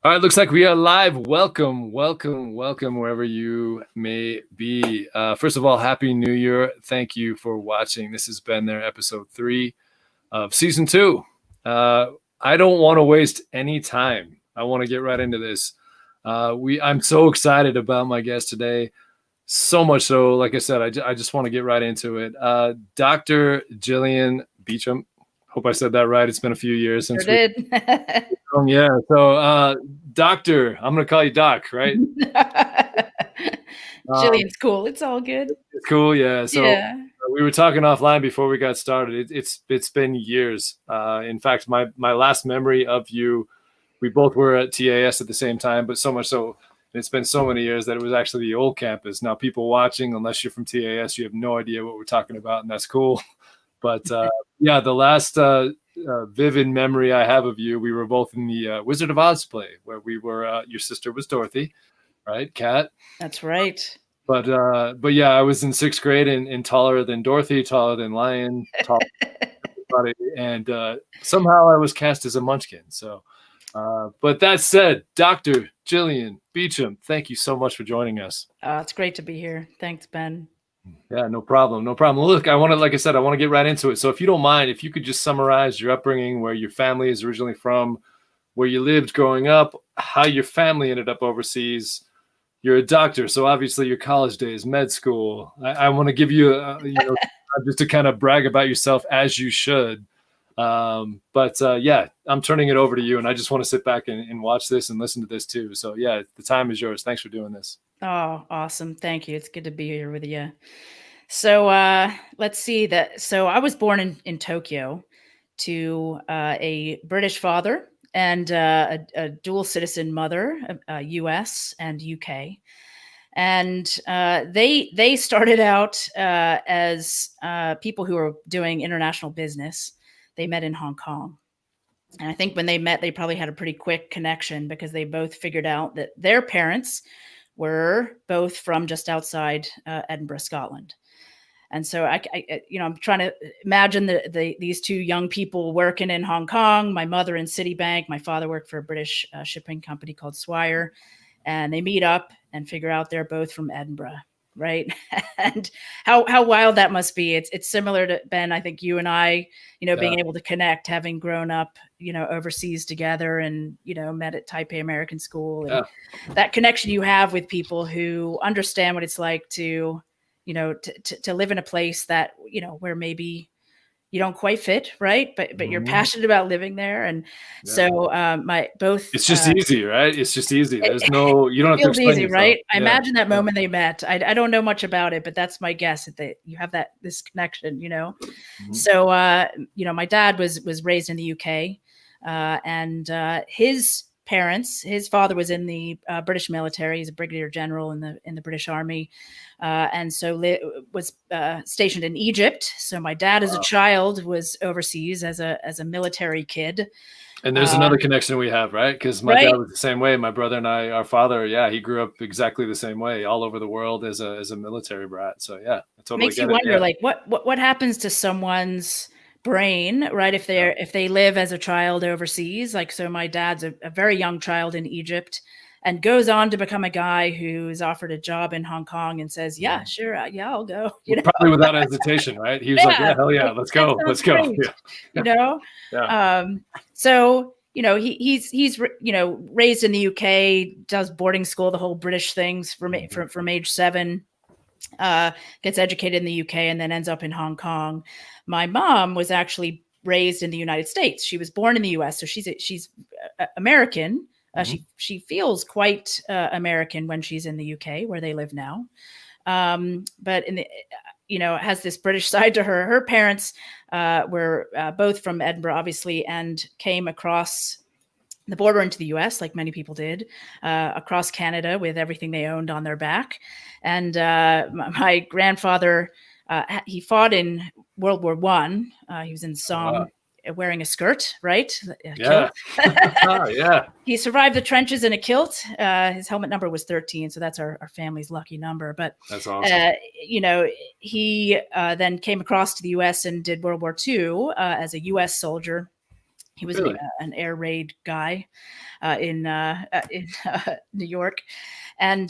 All right, looks like we are live. Welcome, welcome, welcome, wherever you may be. First of all, Happy New Year. Thank you for watching. This has been their episode 3 of season 2. I don't want to waste any time. I want to get right into this. I'm so excited about my guest today. So much so, like I said, I just want to get right into it. Dr. Gillian Beauchamp. Hope I said that right. It's been a few years since Sure did. yeah. So, Doctor, I'm going to call you Doc, right? Gillian's cool. It's all good. It's cool. Yeah. So Yeah. we were talking offline before we got started. It's been years. In fact, my last memory of you, we both were at TAS at the same time, but so much so it's been so many years that it was actually the old campus. Now, people watching, unless you're from TAS, you have no idea what we're talking about, and that's cool. But yeah, the last vivid memory I have of you, we were both in the Wizard of Oz play, where we were. Your sister was Dorothy, right, Kat? That's right. But yeah, I was in 6th grade and taller than Dorothy, taller than Lion, taller than everybody, and somehow I was cast as a Munchkin. So, but that said, Dr. Gillian Beauchamp, thank you so much for joining us. It's great to be here. Thanks, Ben. Yeah, no problem. No problem. Look, like I said, I want to get right into it. So if you don't mind, if you could just summarize your upbringing, where your family is originally from, where you lived growing up, how your family ended up overseas. You're a doctor, so obviously your college days, med school. I want to give you, just to kind of brag about yourself, as you should. Yeah, I'm turning it over to you, and I just want to sit back and watch this and listen to this too. So yeah, the time is yours. Thanks for doing this. Oh, awesome. Thank you. It's good to be here with you. So let's see that. So I was born in Tokyo to a British father and a dual citizen mother, US and UK. And they started out as people who were doing international business. They met in Hong Kong. And I think when they met, they probably had a pretty quick connection because they both figured out that their parents were both from just outside Edinburgh, Scotland. And so I'm trying to imagine these two young people working in Hong Kong. My mother in Citibank, my father worked for a British shipping company called Swire, and they meet up and figure out they're both from Edinburgh, right? And how wild that must be. It's similar to, Ben, I think you and I, being able to connect, having grown up, overseas together and, met at Taipei American School. And that connection you have with people who understand what it's like to, to live in a place that, where maybe you don't quite fit, right? But you're passionate about living there. And so it's just easy, right? It's just easy. There's no, you don't have to explain easy, yourself. right? I imagine that moment they met. I don't know much about it, but that's my guess that you have this connection, So my dad was raised in the UK, and his parents, his father was in the British military. He's a brigadier general in the British Army, and so was stationed in Egypt. So my dad, as a child, was overseas as a military kid. And there's another connection we have, right? Because my dad was the same way. My brother and I, our father, he grew up exactly the same way, all over the world as a military brat. So yeah, I totally makes you wonder, like what happens to someone's brain, right? If they live as a child overseas, like, so my dad's a very young child in Egypt and goes on to become a guy who's offered a job in Hong Kong and says, yeah, sure. Yeah, I'll go. Probably without hesitation, right? He was like, yeah, hell yeah, let's go. Let's go. So, he's raised in the UK, does boarding school, the whole British things from age 7, gets educated in the UK and then ends up in Hong Kong. My mom was actually raised in the United States. She was born in the US. So she's American. She feels quite American when she's in the UK, where they live now. But has this British side to her. Her parents were both from Edinburgh, obviously, and came across the border into the US, like many people did, across Canada with everything they owned on their back. And my grandfather, he fought in World War I. He was in Somme. Wearing a skirt, right? Yeah. Yeah. He survived the trenches in a kilt. His helmet number was 13, so that's our family's lucky number. But that's awesome. He then came across to the U.S. and did World War II as a U.S. soldier. He was Really? an air raid guy in New York, and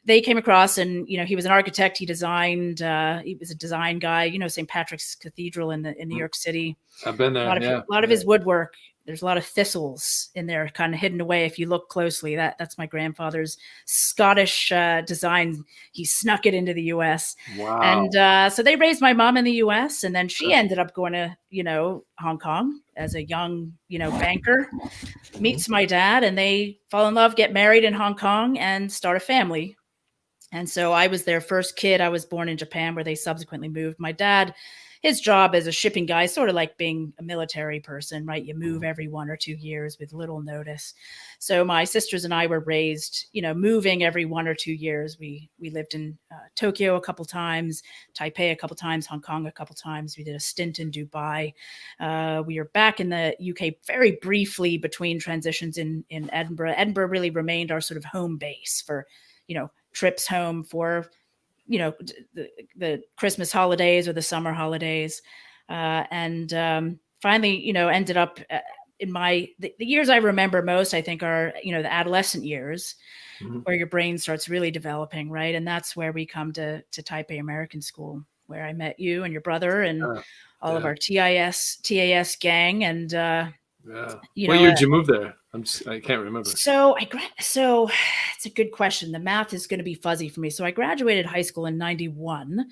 they came across, and he was an architect. He designed. He was a design guy. St. Patrick's Cathedral in New York City. I've been there. A lot of his woodwork. There's a lot of thistles in there, kind of hidden away. If you look closely, that's my grandfather's Scottish design. He snuck it into the U.S. Wow. And so they raised my mom in the U.S. and then she ended up going to Hong Kong as a young banker. Meets my dad, and they fall in love, get married in Hong Kong, and start a family. And so I was their first kid. I was born in Japan, where they subsequently moved. My dad, his job as a shipping guy, sort of like being a military person, right? You move every 1 or 2 years with little notice. So my sisters and I were raised, moving every 1 or 2 years. We lived in Tokyo a couple times, Taipei a couple times, Hong Kong a couple times. We did a stint in Dubai. We were back in the UK very briefly between transitions in Edinburgh. Edinburgh really remained our sort of home base for, trips home for the Christmas holidays or the summer holidays. And finally, ended up in the years I remember most, I think, are, the adolescent years, where your brain starts really developing, right? And that's where we come to Taipei American School, where I met you and your brother and all of our TAS gang. And what year did you move there? I can't remember. So it's a good question. The math is going to be fuzzy for me. So I graduated high school in 91.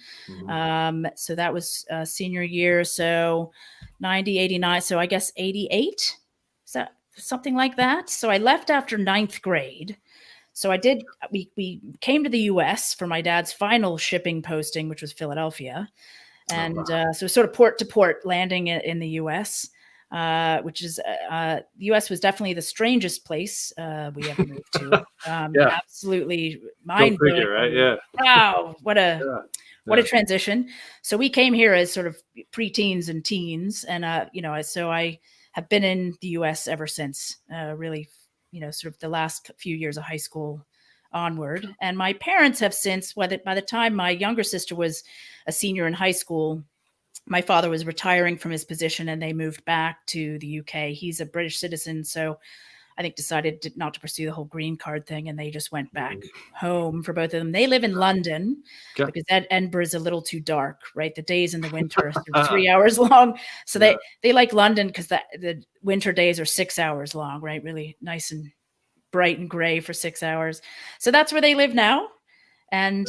So that was senior year. So 90, 89. So I guess 88. Is that something like that? So I left after 9th grade. So we came to the US for my dad's final shipping posting, which was Philadelphia. And so sort of port to port landing in the US. Which is the U.S. was definitely the strangest place we ever moved to. Absolutely mind-blowing. Right? Yeah. Wow, what a transition. So we came here as sort of preteens and teens, and so I have been in the U.S. ever since. Really, sort of the last few years of high school onward. And my parents have since, by the time my younger sister was a senior in high school, my father was retiring from his position and they moved back to the UK. He's a British citizen, so I think decided not to pursue the whole green card thing, and they just went back home for both of them. They live in London because Edinburgh is a little too dark, right? The days in the winter are 3 hours long. So they like London because the winter days are 6 hours long, right? Really nice and bright and gray for 6 hours. So that's where they live now. And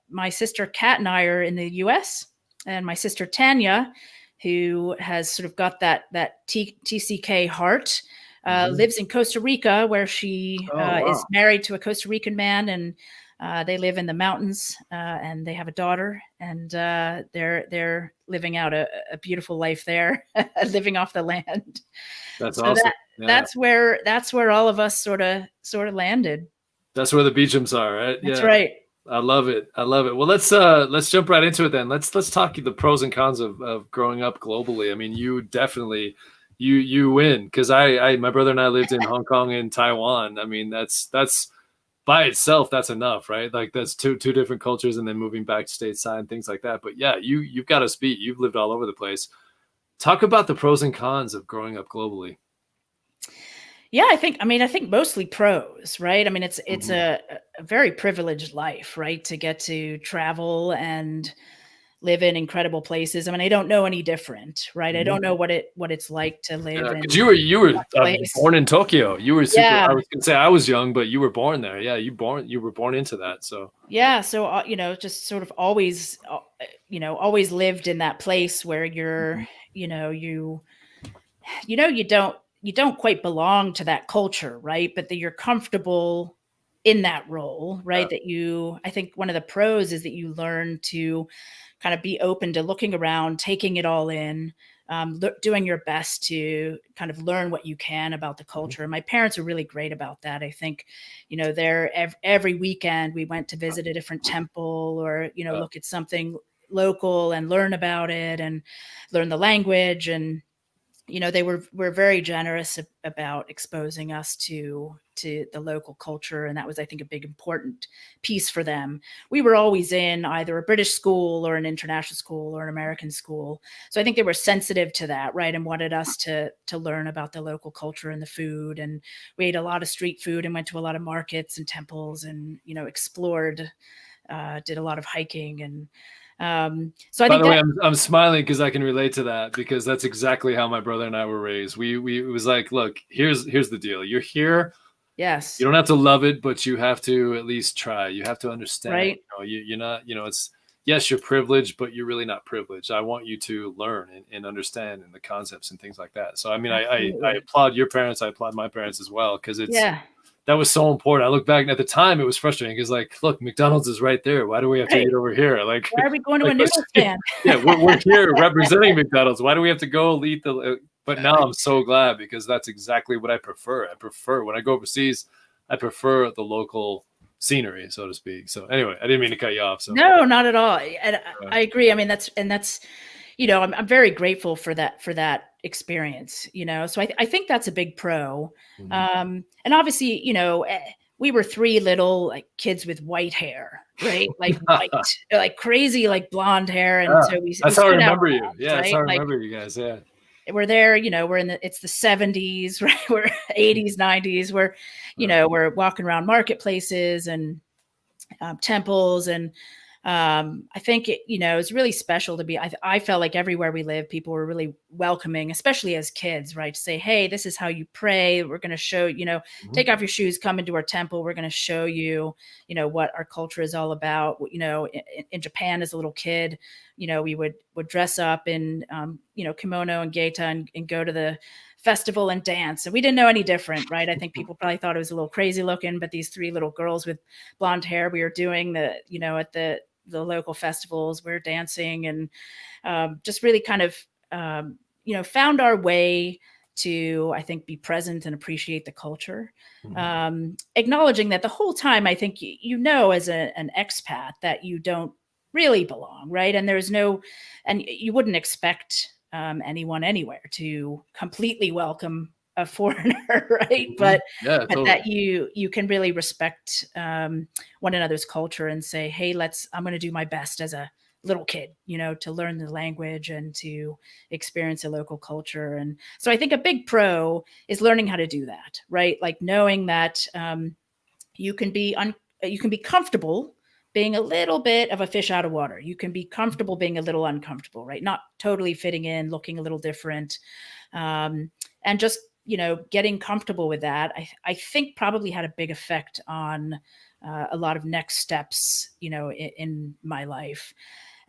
my sister Kat and I are in the US. And my sister Tanya, who has sort of got that TCK heart, lives in Costa Rica, where she is married to a Costa Rican man, and they live in the mountains, and they have a daughter, and they're living out a beautiful life there, living off the land. That's awesome. That's where all of us sort of landed. That's where the Beauchamps are, right? That's right. I love it. Well, let's jump right into it then. Let's talk the pros and cons of growing up globally. I mean, you definitely you win, because my brother and I lived in Hong Kong and Taiwan. I mean, that's by itself, that's enough, right? Like that's two different cultures, and then moving back stateside and things like that. But yeah, you've got us beat. You've lived all over the place. Talk about the pros and cons of growing up globally. Yeah, I think mostly pros, right? I mean, it's a very privileged life, right? To get to travel and live in incredible places. I mean, I don't know any different, right? I don't know what it's like to live in. You were born in Tokyo. You were super. Yeah. I was gonna say I was young, but you were born there. Yeah, you were born into that. So yeah, so just sort of always lived in that place where you're, you don't quite belong to that culture, right? But that you're comfortable in that role, right? I think one of the pros is that you learn to kind of be open to looking around, taking it all in, doing your best to kind of learn what you can about the culture. My parents are really great about that. I think, every weekend we went to visit a different temple or, look at something local and learn about it and learn the language. And they were very generous about exposing us to the local culture, and that was, I think, a big important piece for them. We were always in either a British school or an international school or an American school, so I think they were sensitive to that, right, and wanted us to learn about the local culture and the food. And we ate a lot of street food and went to a lot of markets and temples, and explored, did a lot of hiking. And so I By think the way, that, I'm smiling because I can relate to that, because that's exactly how my brother and I were raised. It was like, look, here's the deal. You're here. You yes, don't have to love it, but you have to at least try. You have to understand. right, You're not. It's, yes, you're privileged, but you're really not privileged. I want you to learn and understand and the concepts and things like that. So I mean, I absolutely, applaud your parents. I applaud my parents as well, because yeah, that was so important. I look back, and at the time it was frustrating because, like, look, McDonald's is right there. Why do we have to right. eat over here? Like, Why are we going to a like noodle stand? yeah, we're here representing McDonald's. Why do we have to go eat the? But now I'm so glad, because that's exactly what I prefer. I prefer, when I go overseas, I prefer the local scenery, so to speak. So anyway, I didn't mean to cut you off. So No, not at all. And I agree. I mean, that's I'm very grateful for that experience. So I think that's a big pro. And obviously, we were three little, like, kids with white hair, right? Like white, like crazy, like blonde hair, and so we that's how I stood out remember a you. lot, Yeah, that's how right? I Like, remember you guys. Yeah. we're there, it's the 70s, right? We're 80s, 90s. We're walking around marketplaces and temples. And I think it's really special to be. I felt like everywhere we lived, people were really welcoming, especially as kids, right? To say, hey, this is how you pray. We're going to show, take off your shoes, come into our temple. We're going to show you, what our culture is all about. In Japan, as a little kid, we would dress up in, kimono and gaita, and go to the festival and dance. And we didn't know any different, right? I think people probably thought it was a little crazy looking, but these three little girls with blonde hair, we were doing at the local festivals, we're dancing, and just really kind of, found our way to, I think, be present and appreciate the culture. Acknowledging that the whole time, I think, as an expat, that you don't really belong, right? And and you wouldn't expect anyone anywhere to completely welcome a foreigner, right? But Yeah, totally. that you can really respect one another's culture and say, hey, I'm going to do my best as a little kid, to learn the language and to experience a local culture. And so I think a big pro is learning how to do that, right? Like knowing that you can be comfortable being a little bit of a fish out of water. You can be comfortable being a little uncomfortable, right? Not totally fitting in, looking a little different. And just, getting comfortable with that, I think probably had a big effect on a lot of next steps, in my life.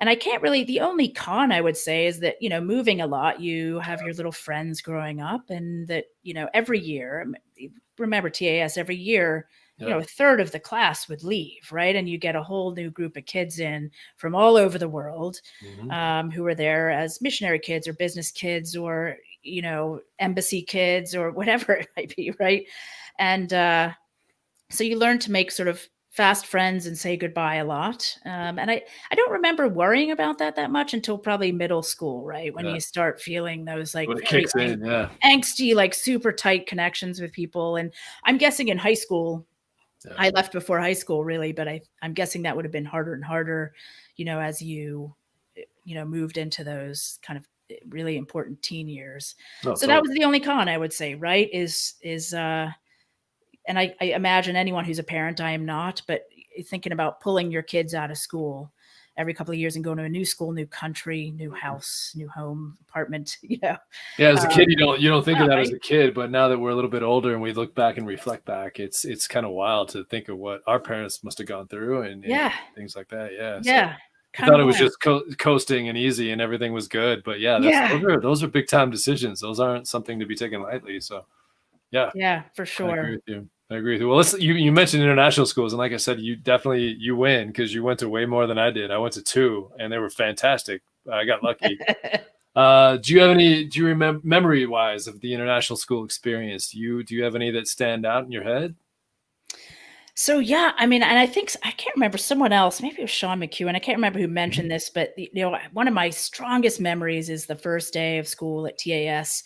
And I can't really, the only con I would say is that, moving a lot, you have your little friends growing up, and that, every year, remember TAS, every year, a third of the class would leave, right? And you get a whole new group of kids in from all over the world, who are there as missionary kids or business kids or, embassy kids or whatever it might be, right? And so you learn to make sort of fast friends and say goodbye a lot. And I don't remember worrying about that much until probably middle school, right? When you start feeling those, like, when it very kicks in, angsty, like super tight connections with people. And I'm guessing in high school, I left before high school, really, but I'm guessing that would have been harder and harder, as you moved into those kind of really important teen years. So that was the only con I would say, right? And I imagine anyone who's a parent, I am not, but thinking about pulling your kids out of school every couple of years and going to a new school, new country, new house, new home, apartment, Yeah, as a kid, you don't think of that right? as a kid, but now that we're a little bit older and we look back and reflect back, it's kind of wild to think of what our parents must have gone through and things like that. Yeah. Yeah. So I thought it was just coasting and easy and everything was good, but those are big time decisions. Those aren't something to be taken lightly. So yeah, for sure. I agree with you. Well, you mentioned international schools, and like I said, you win because you went to way more than I did. I went to 2, and they were fantastic. I got lucky. Do you remember memory wise of the international school experience? Do you have any that stand out in your head? So yeah, I mean, and I think I can't remember someone else. Maybe it was Sean McEwen. I can't remember who mentioned this, but one of my strongest memories is the first day of school at TAS.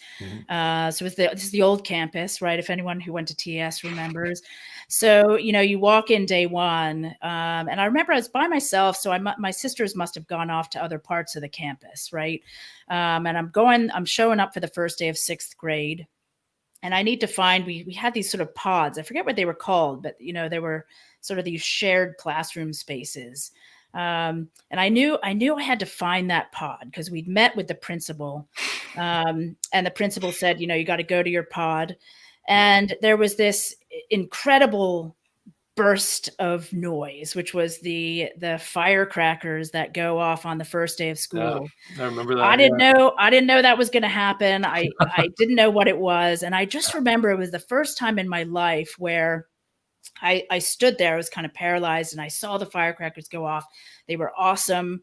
So this is the old campus, right? If anyone who went to TAS remembers. So you walk in day one, and I remember I was by myself. So my sisters must have gone off to other parts of the campus, right? And I'm showing up for the first day of 6th grade. And I need to find, we had these sort of pods. I forget what they were called, but they were sort of these shared classroom spaces. And I knew I had to find that pod because we'd met with the principal, and the principal said, you got to go to your pod. And there was this incredible burst of noise, which was the firecrackers that go off on the first day of school. I remember that. I didn't know that was going to happen. I didn't know what it was. And I just remember it was the first time in my life where I stood there. I was kind of paralyzed and I saw the firecrackers go off. They were awesome.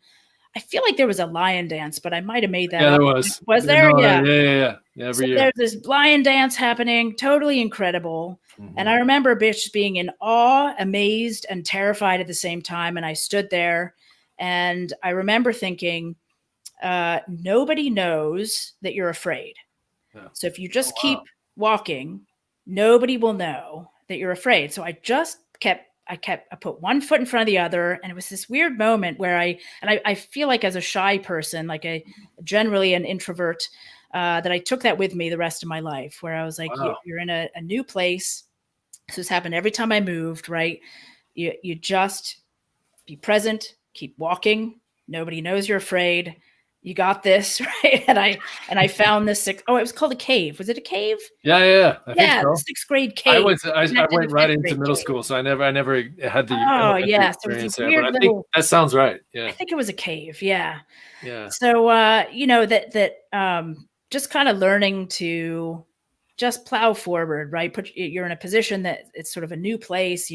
I feel like there was a lion dance, but I might have made that up. There was. Was there? No, Yeah. Every so year. There's this lion dance happening, totally incredible. And I remember just being in awe, amazed, and terrified at the same time. And I stood there and I remember thinking, nobody knows that you're afraid. Yeah. So if you just keep walking, nobody will know that you're afraid. So I put one foot in front of the other. And it was this weird moment where I feel like as a shy person, like generally an introvert, that I took that with me the rest of my life, where I was like, you're in a new place. So this happened every time I moved, right? You just be present, keep walking. Nobody knows you're afraid. You got this, right? And I found this it was called a cave. Was it a cave? Yeah. I think so. 6th grade cave. I went right into middle school, so I never had the so experience there. But I think that sounds right. Yeah. I think it was a cave. Yeah. Yeah. So just kind of learning to just plow forward, right? You're in a position that it's sort of a new place,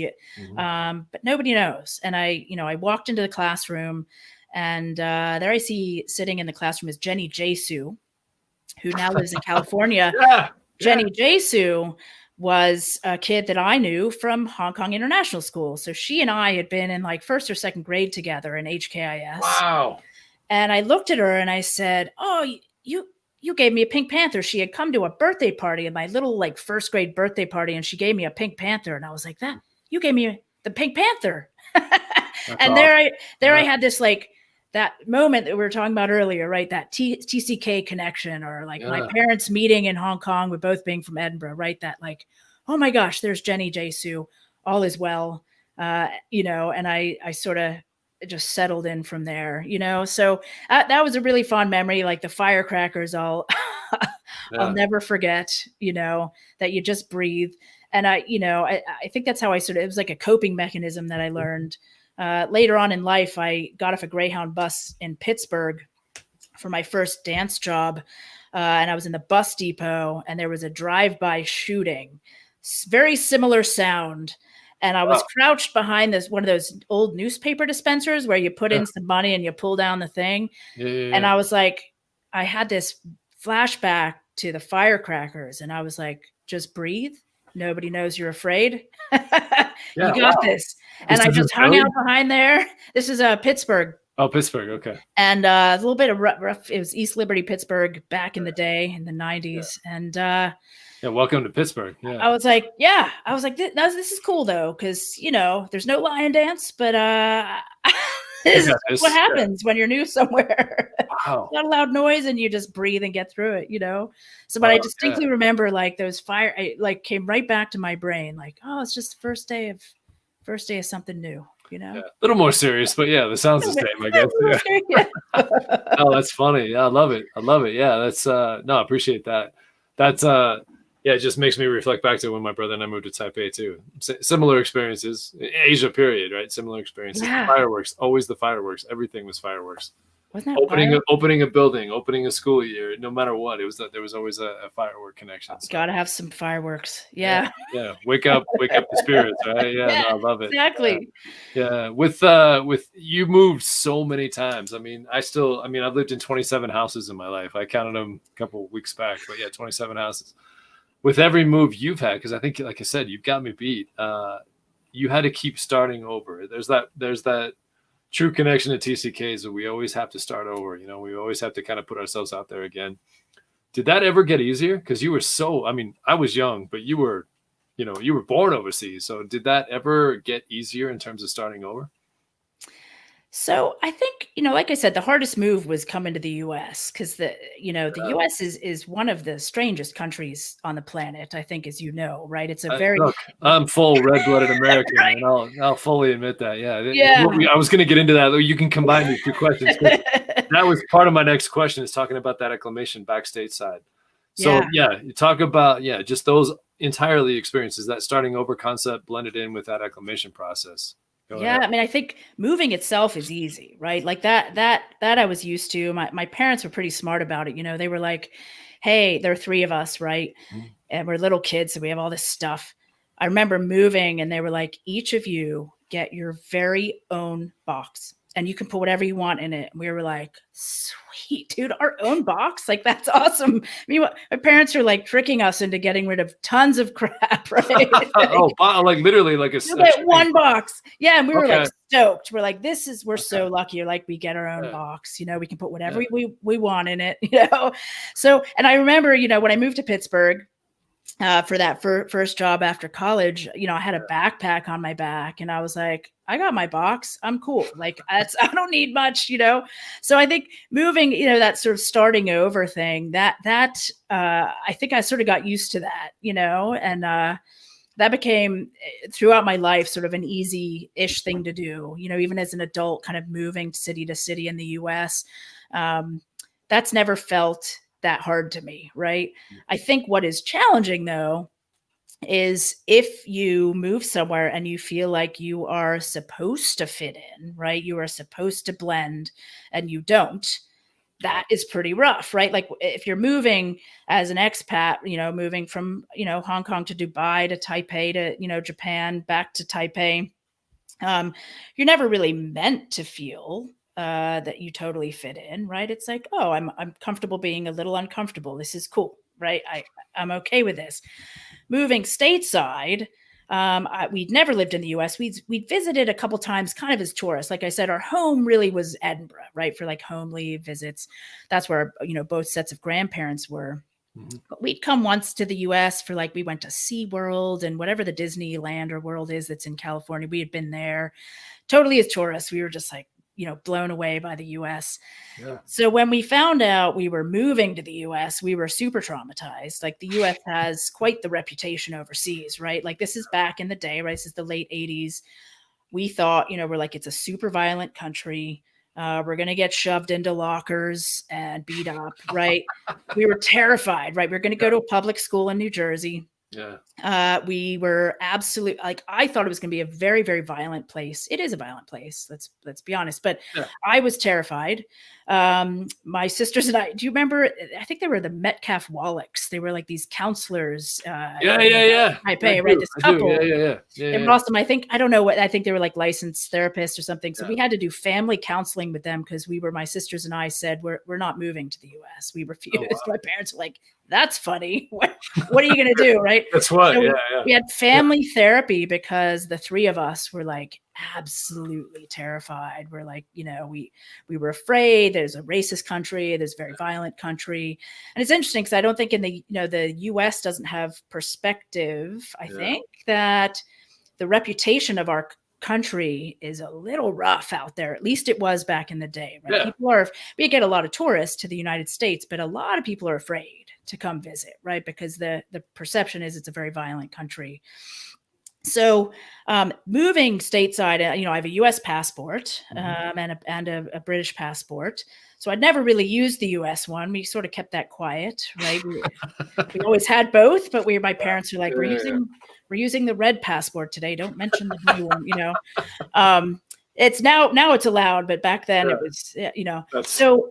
but nobody knows. And I walked into the classroom, and there I see sitting in the classroom is Jenny Jesu, who now lives in California. Jenny Jesu was a kid that I knew from Hong Kong International School. So she and I had been in like 1st or 2nd grade together in HKIS. Wow. And I looked at her and I said, "Oh, you gave me a Pink Panther." She had come to a birthday party, my little like 1st grade birthday party, and she gave me a Pink Panther. And I was like, "That you gave me the Pink Panther." And awesome. there I had this like that moment that we were talking about earlier, right? That TCK connection, or like my parents meeting in Hong Kong with both being from Edinburgh, right? That like, oh my gosh, there's Jenny Jesu, all is well, and I sort of just settled in from there, so that was a really fond memory. Like the firecrackers, I'll never forget, that you just breathe. And I think that's how it was like a coping mechanism that I learned. Later on in life, I got off a Greyhound bus in Pittsburgh for my first dance job. And I was in the bus depot, and there was a drive-by shooting, very similar sound. And I was crouched behind one of those old newspaper dispensers where you put in some money and you pull down the thing. And I was like, I had this flashback to the firecrackers, and I was like, just breathe. Nobody knows you're afraid. You got this. And I just hung out behind there. This is Pittsburgh. Oh, Pittsburgh. Okay. And a little bit of rough. It was East Liberty, Pittsburgh, back in the day in the 90s. And welcome to Pittsburgh. Yeah. I was like, this is cool though, because there's no lion dance, but this is what happens when you're new somewhere. Wow. Not a loud noise, and you just breathe and get through it, So, but I distinctly remember like those came right back to my brain, like, oh, it's just the first day of something new, A little more serious, but the sound's the same, I guess. Yeah. Oh, that's funny. Yeah, I love it. Yeah, that's I appreciate that. That's it just makes me reflect back to when my brother and I moved to Taipei too. Similar experiences, Asia period, right? Similar experiences. Yeah. Fireworks, always the fireworks. Everything was fireworks. Wasn't that opening a building, opening a school year? No matter what, it was that there was always a firework connection. So. Got to have some fireworks. Yeah. Yeah. Wake up the spirits, right? Yeah. I love it. Exactly. Yeah. With you moved so many times. I mean, I've lived in 27 houses in my life. I counted them a couple of weeks back, but 27 houses. With every move you've had, because I think, like I said, you've got me beat. you had to keep starting over. There's that true connection to TCKs that we always have to start over. You know, we always have to kind of put ourselves out there again. Did that ever get easier? Because you were so, I mean, I was young, but you were born overseas. So did that ever get easier in terms of starting over? So I think, like I said, the hardest move was coming to the US because the US is one of the strangest countries on the planet, I think, as you know, right? It's a very Look, I'm full red-blooded American, right. and I'll fully admit that. Yeah, Yeah. I was going to get into that. You can combine these two questions. That was part of my next question, is talking about that acclimation back stateside. So you talk about just those entirely experiences, that starting over concept blended in with that acclimation process. I mean, I think moving itself is easy, right? Like that I was used to. My parents were pretty smart about it. They were like, hey, there are three of us, right? And we're little kids, so we have all this stuff. I remember moving and they were like, each of you get your very own box and you can put whatever you want in it. And we were like, sweet, dude, our own box? Like, that's awesome. I mean, my parents are like tricking us into getting rid of tons of crap, right? Like literally like you get one box. Yeah. And we were like stoked. We're like, we're so lucky. Like, we get our own box, we can put whatever we want in it, So, and I remember, when I moved to Pittsburgh, for that first job after college, I had a backpack on my back and I was like, I got my box. I'm cool. Like, I don't need much, So I think moving, that sort of starting over thing, that I think I sort of got used to that, and that became throughout my life sort of an easy-ish thing to do, even as an adult, kind of moving city to city in the US. That's never felt that hard to me, right? I think what is challenging, though, is if you move somewhere and you feel like you are supposed to fit in, right? You are supposed to blend and you don't. That is pretty rough, right? Like, if you're moving as an expat, moving from, Hong Kong to Dubai to Taipei to, Japan, back to Taipei, you're never really meant to feel that you totally fit in, right? It's like, oh, I'm comfortable being a little uncomfortable. This is cool, right? I'm okay with this. Moving stateside, we'd never lived in the US. We'd visited a couple times kind of as tourists. Like I said, our home really was Edinburgh, right? For like home leave visits. That's where, both sets of grandparents were. But we'd come once to the US for we went to SeaWorld and whatever the Disneyland or world is that's in California. We had been there totally as tourists. We were just blown away by the US. Yeah. So when we found out we were moving to the US, we were super traumatized. Like, the US has quite the reputation overseas, right? Like, this is back in the day, right? This is the late 80s. We thought, we're like, it's a super violent country. We're going to get shoved into lockers and beat up, right? We were terrified, right? We're going to go to a public school in New Jersey. Yeah. We were absolutely I thought it was going to be a very, very violent place. It is a violent place. Let's be honest. But I was terrified. My sisters and I, do you remember? I think they were the Metcalf Wallachs. They were like these counselors. Taipei, right? This couple. In Boston, I think, I don't know what, I think they were like licensed therapists or something. So we had to do family counseling with them because my sisters and I said, we're not moving to the US. We refused. Oh, wow. My parents were like, that's funny. What are you going to do? Right. That's what. So we had family therapy because the three of us were like absolutely terrified. We're like, we were afraid. There's a racist country. There's a very violent country. And it's interesting because I don't think in the US doesn't have perspective. I think that the reputation of our country is a little rough out there. At least it was back in the day, right? Yeah. We get a lot of tourists to the United States, but a lot of people are afraid to come visit, right? Because the perception is it's a very violent country. So moving stateside, I have a U.S. passport and a British passport. So I'd never really used the U.S. one. We sort of kept that quiet, right? We always had both, but my parents were like, we're using the red passport today. Don't mention the blue one, It's now it's allowed, but back then it was, So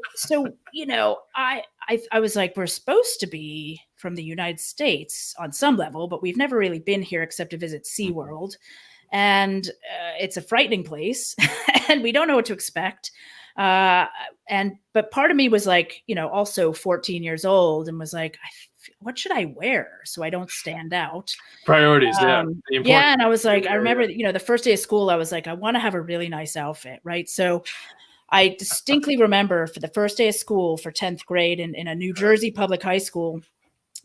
I was like, we're supposed to be from the United States on some level, but we've never really been here except to visit SeaWorld. And it's a frightening place and we don't know what to expect. But part of me was like, also 14 years old and was like, I what should I wear so I don't stand out? Priorities, Yeah, and I was like, I remember, the first day of school, I was like, I want to have a really nice outfit, right? So I distinctly remember for the first day of school for 10th grade in a New Jersey public high school,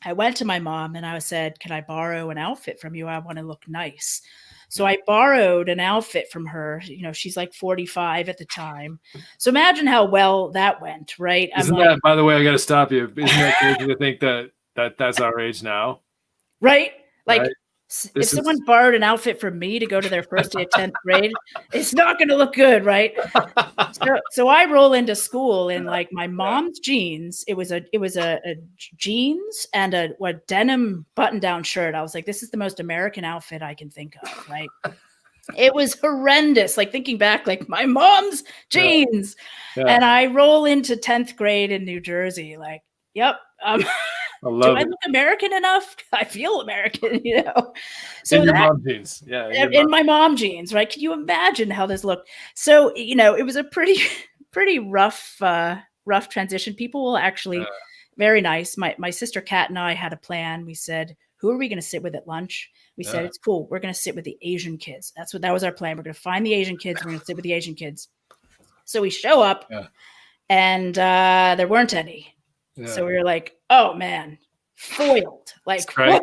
I went to my mom and I said, can I borrow an outfit from you? I want to look nice. So I borrowed an outfit from her. She's like 45 at the time. So imagine how well that went, right? Isn't that, by the way, I got to stop you. Isn't that crazy to think that's our age now? Right? Like, right? If someone borrowed an outfit from me to go to their first day of 10th grade, it's not going to look good, right? So I roll into school in like my mom's jeans. It was a jeans and a denim button-down shirt. I was like, this is the most American outfit I can think of, right? It was horrendous. Like thinking back, like my mom's jeans. Yeah. And I roll into 10th grade in New Jersey, like, yep. Do I look American enough? I feel American, So in your mom jeans, in my mom jeans, right? Can you imagine how this looked? So it was a pretty rough transition. People will actually very nice. My sister Kat and I had a plan. We said, who are we going to sit with at lunch? We said, it's cool. We're going to sit with the Asian kids. That was our plan. We're going to find the Asian kids. We're going to sit with the Asian kids. So we show up, and there weren't any. Yeah. So we were like, oh man, foiled. Like, right.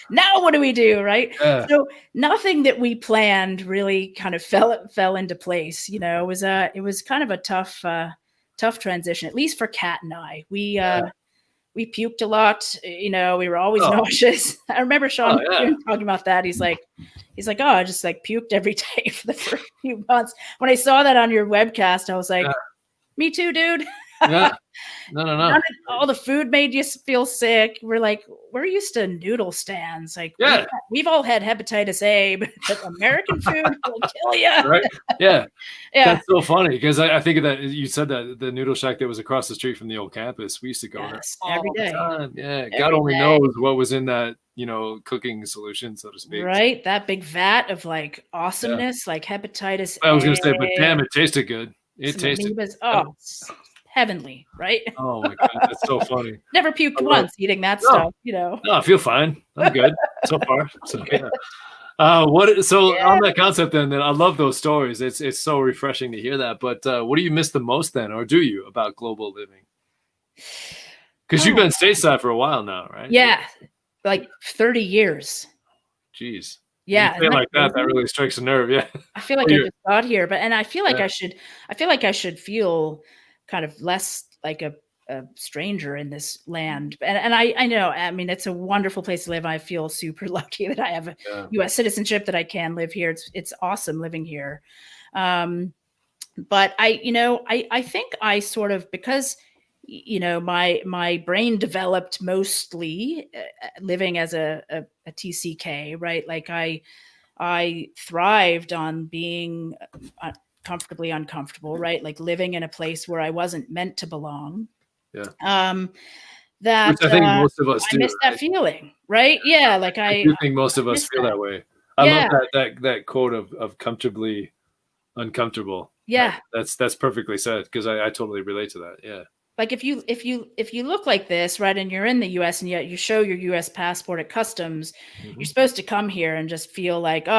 Now what do we do? Right. Yeah. So nothing that we planned really kind of fell into place. It was kind of a tough transition, at least for Kat and I. We puked a lot. We were always nauseous. I remember Sean talking about that. He's like, oh, I just like puked every day for the first few months. When I saw that on your webcast, I was like, me too, dude. Yeah. No. All the food made you feel sick. We're used to noodle stands. Like, we've all had hepatitis A, but American food will kill you. Right? Yeah. That's so funny because I think of that. You said that the noodle shack that was across the street from the old campus. We used to go there every day. Yeah. God only knows what was in that, cooking solution, so to speak. Right. That big vat of like awesomeness, like hepatitis A. I was going to say, but damn, it tasted good. It tasted heavenly, right? Oh my God, that's so funny. Never puked once eating that stuff, No, I feel fine. I'm good so far. So yeah. On that concept then I love those stories. It's so refreshing to hear that. But what do you miss the most then, or do you, about global living? Because you've been stateside for a while now, right? Yeah, like 30 years. Jeez. Yeah, you like that really strikes a nerve. Yeah, I feel like I just got here, but I feel like I should feel kind of less like a stranger in this land. And I know, I mean, it's a wonderful place to live. I feel super lucky that I have a U.S. citizenship, that I can live here. It's awesome living here. But I think I sort of, because my brain developed mostly living as a TCK, right? Like I thrived on being comfortably uncomfortable, right? Like living in a place where I wasn't meant to belong. Yeah. That which I think most of us do. I miss that feeling, right? Yeah. Like I do think most of us feel that way. I love that quote of comfortably uncomfortable. Yeah. That's perfectly said, because I totally relate to that. Yeah. Like if you look like this, right, and you're in the US and yet you show your US passport at customs, you're supposed to come here and just feel like,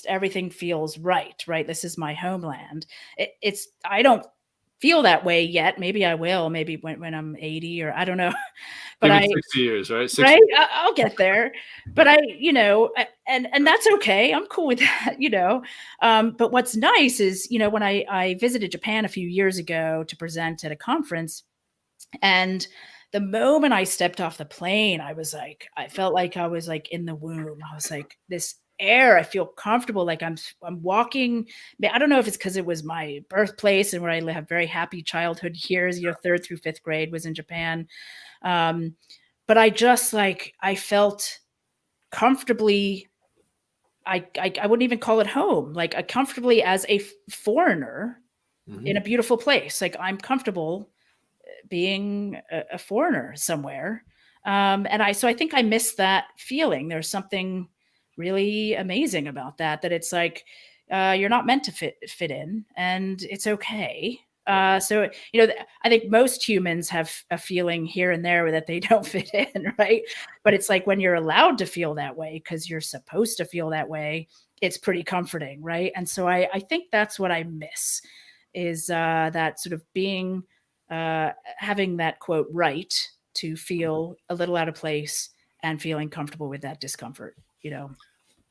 everything feels right. This is my homeland. I don't feel that way yet. Maybe I will. Maybe when I'm 80, or I don't know. But 60 years, right? 60 right? I'll get there. But and that's okay. I'm cool with that, But what's nice is, when I visited Japan a few years ago to present at a conference, and the moment I stepped off the plane, I felt like I was like in the womb. I was like, this air, I feel comfortable. Like I'm walking. I don't know if it's because it was my birthplace and where I have very happy childhood years, 3rd through 5th grade was in Japan. But I just I felt comfortably, I wouldn't even call it home, like comfortably as a foreigner in a beautiful place. Like I'm comfortable being a foreigner somewhere. So I think I miss that feeling. There's something really amazing about that it's like, you're not meant to fit in, and it's okay. So, you know, I think most humans have a feeling here and there that they don't fit in, right? But it's like when you're allowed to feel that way because you're supposed to feel that way, it's pretty comforting, right? And so I think that's what I miss is that sort of being, having that quote right to feel a little out of place and feeling comfortable with that discomfort, you know.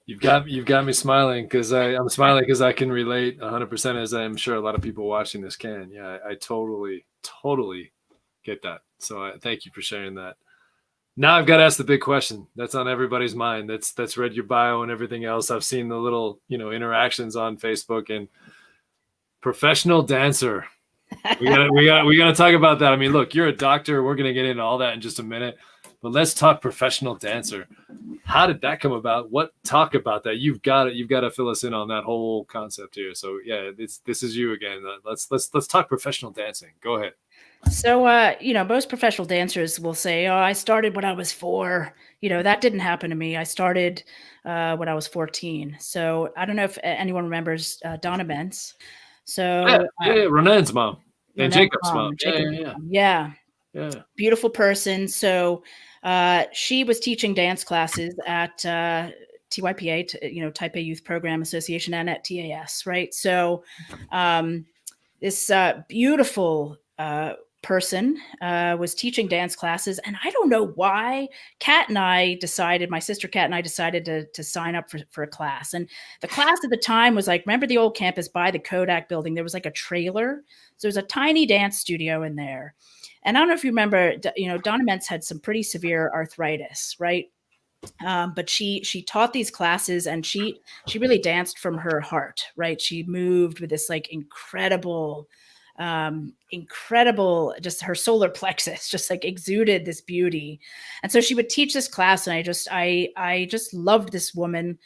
You've got me smiling because I'm smiling because I can relate 100%, as I'm sure a lot of people watching this can. Yeah, I totally get that. So thank you for sharing that. Now I've got to ask the big question that's on everybody's mind. That's read your bio and everything else. I've seen the little interactions on Facebook and professional dancer. We gotta talk about that. I mean, look, you're a doctor. We're gonna get into all that in just a minute, but let's talk professional dancer. How did that come about? Talk about that? You've got to fill us in on that whole concept here. So yeah, this is you again. Let's talk professional dancing. Go ahead. So, most professional dancers will say, "Oh, I started when I was 4." You know, that didn't happen to me. I started when I was 14. So I don't know if anyone remembers Donna Ments. Yeah, So Ronan's mom and Renette's Jacob's mom, mom. Jacob's Yeah. mom. Yeah, Yeah. beautiful person. So she was teaching dance classes at TYPA, Taipei Youth Program Association, and at TAS, right? So this beautiful person was teaching dance classes, and I don't know why. My sister Kat and I decided to sign up for a class. And the class at the time was like, remember the old campus by the Kodak building? There was like a trailer. So there's a tiny dance studio in there. And I don't know if you remember, Donna Mentz had some pretty severe arthritis, right? But she taught these classes, and she really danced from her heart, right? She moved with this like incredible, just her solar plexus just like exuded this beauty. And so she would teach this class, and I just loved this woman.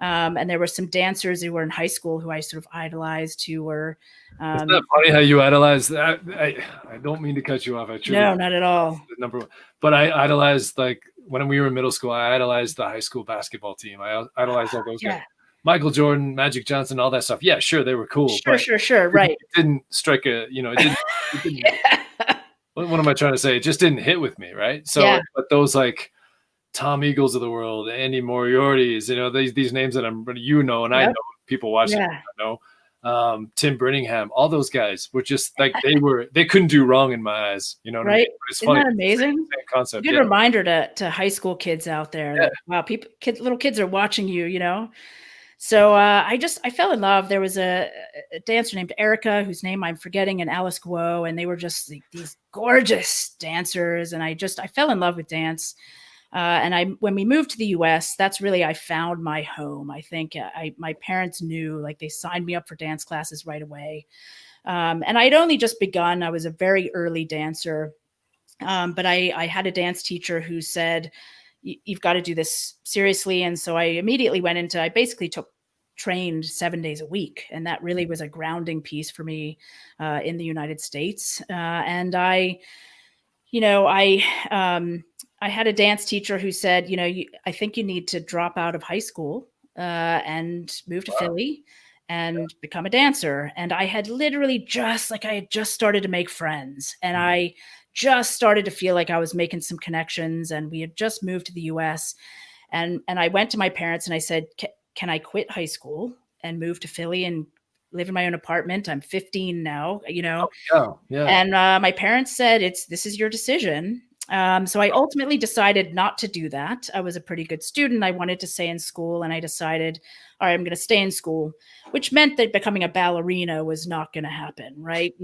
And there were some dancers who were in high school who I sort of idolized, who were Isn't that funny how you idolize that? I don't mean to cut you off. I truly no, not at all. Number one, but I idolized, like when we were in middle school, I idolized the high school basketball team. I idolized all those guys. Michael Jordan, Magic Johnson, all that stuff. Yeah, sure, they were cool. Sure, right. It didn't strike it didn't what am I trying to say? It just didn't hit with me, right? So, but those like Tom Eagles of the world, Andy Moriarty's, these names that and I know people watching, know. Tim Brittingham, all those guys were just like they couldn't do wrong in my eyes. You know what I mean? It's Isn't funny. that amazing? Same concept. Good reminder to high school kids out there that wow, little kids are watching you. So I fell in love. There was a dancer named Erica, whose name I'm forgetting, and Alice Guo, and they were just like these gorgeous dancers. And I fell in love with dance. And when we moved to the U.S., that's really, I found my home. I think my parents knew, like they signed me up for dance classes right away. And I'd only just begun. I was a very early dancer. But I had a dance teacher who said, you've got to do this seriously. And so I immediately I basically trained 7 days a week. And that really was a grounding piece for me in the United States. And I had a dance teacher who said, I think you need to drop out of high school and move to Philly and become a dancer. And I had literally I had just started to make friends, and I just started to feel like I was making some connections, and we had just moved to the US. And I went to my parents and I said, can I quit high school and move to Philly and live in my own apartment? I'm 15 now, And my parents said, this is your decision. So I ultimately decided not to do that. I was a pretty good student. I wanted to stay in school, and I decided, all right, I'm going to stay in school, which meant that becoming a ballerina was not going to happen, right?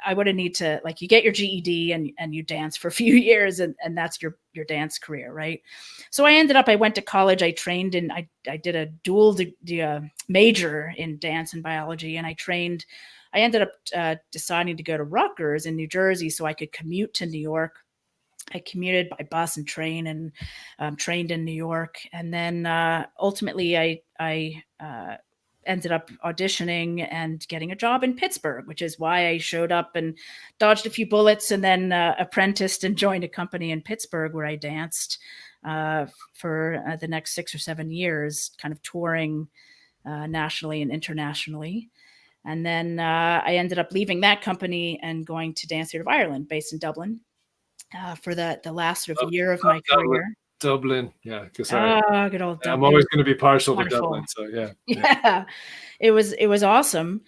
I would have need to, like, you get your GED and you dance for a few years, and that's your dance career, right? So I went to college. I trained I did a dual major in dance and biology, and I ended up deciding to go to Rutgers in New Jersey so I could commute to New York. I commuted by bus and train, and trained in New York. And then ultimately I ended up auditioning and getting a job in Pittsburgh, which is why I showed up and dodged a few bullets, and then apprenticed and joined a company in Pittsburgh where I danced for the next 6 or 7 years, kind of touring nationally and internationally. And then I ended up leaving that company and going to Dance Theatre of Ireland, based in Dublin, for the last sort of year of my career. Dublin. Yeah. Sorry. Oh, good old Dublin. I'm always going to be partial Wonderful. to Dublin. So yeah. Yeah. It was awesome.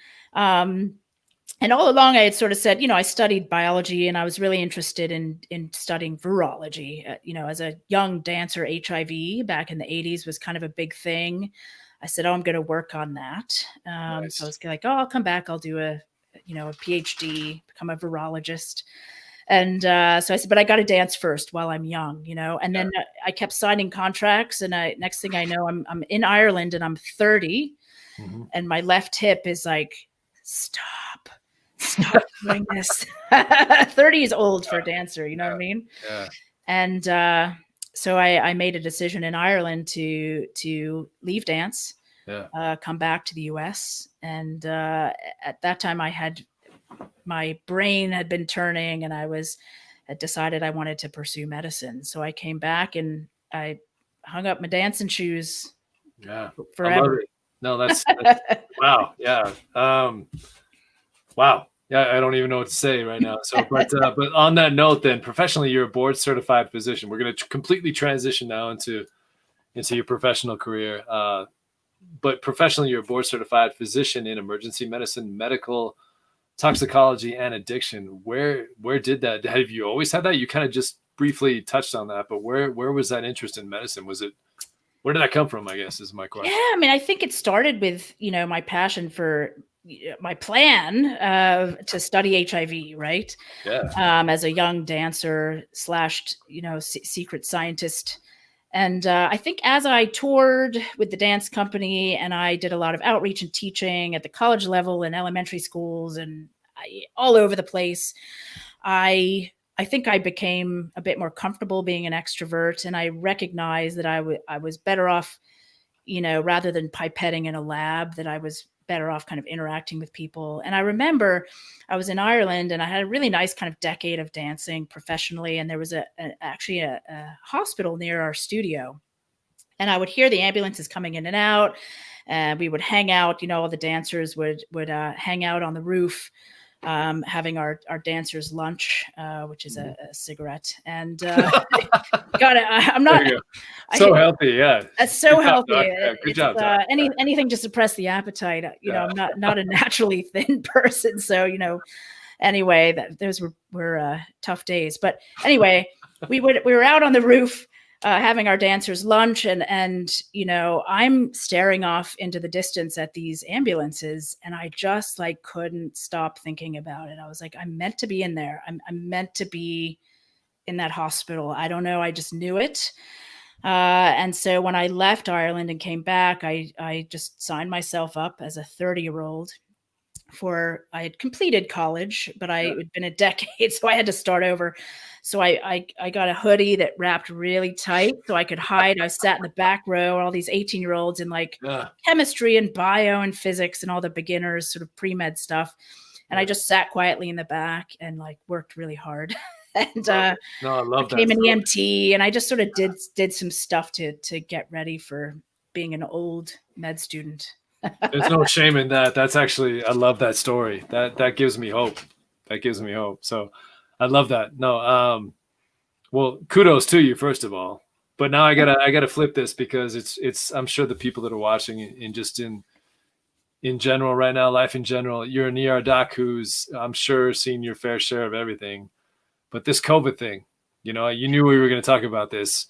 And all along I had sort of said, I studied biology and I was really interested in studying virology. As a young dancer, HIV back in the 80s was kind of a big thing. I said, I'm going to work on that. Nice. So I was like, I'll come back. I'll do a PhD, become a virologist. And so I said, but I got to dance first while I'm young, and then I kept signing contracts. And next thing I know, I'm in Ireland and I'm 30 and my left hip is like, stop doing this. 30 is old for a dancer. You know what I mean? Yeah. And so I made a decision in Ireland to leave dance, come back to the US. And at that time my brain had been turning and I had decided I wanted to pursue medicine. So I came back and I hung up my dancing shoes. Yeah. Forever. I love it. No, that's wow. Yeah. Wow. Yeah. I don't even know what to say right now. So, but on that note, then professionally, you're a board certified physician. We're going to completely transition now into your professional career. But professionally, you're a board certified physician in emergency medicine, medical toxicology, and addiction. Where did that? Have you always had that? You kind of just briefly touched on that, but where was that interest in medicine? Where did that come from? I guess is my question. Yeah, I mean, I think it started with my passion for my plan to study HIV, right? Yeah. As a young dancer / secret scientist. And I think as I toured with the dance company and I did a lot of outreach and teaching at the college level and elementary schools and all over the place, I think I became a bit more comfortable being an extrovert, and I recognized that I was better off, rather than pipetting in a lab, that I was better off kind of interacting with people. And I remember I was in Ireland and I had a really nice kind of decade of dancing professionally. And there was actually a hospital near our studio. And I would hear the ambulances coming in and out. And we would hang out, all the dancers would hang out on the roof, having our dancers lunch, which is a cigarette. And I'm not so healthy. Yeah. It's so healthy. Good job. Anything to suppress the appetite. I'm not a naturally thin person. So, anyway, those were tough days. But anyway, we were out on the roof, having our dancers lunch, and I'm staring off into the distance at these ambulances, and I just couldn't stop thinking about it. I was like, I'm meant to be in there. I'm meant to be in that hospital. I don't know. I just knew it. And so when I left Ireland and came back, I just signed myself up as a 30-year-old. I had completed college, but it had been a decade, so I had to start over. So I got a hoodie that wrapped really tight so I could hide. I sat in the back row, all these 18-year-olds in chemistry and bio and physics and all the beginners sort of pre-med stuff. And I just sat quietly in the back and worked really hard. And I love that. Became an EMT, and I just sort of did some stuff to get ready for being an old med student. There's no shame in that. That's actually, I love that story. That gives me hope. So I love that. No, well, kudos to you, first of all. But now I gotta flip this, because it's I'm sure the people that are watching in general right now, life in general, you're an ER doc who's, I'm sure, seen your fair share of everything. But this COVID thing, you knew we were going to talk about this.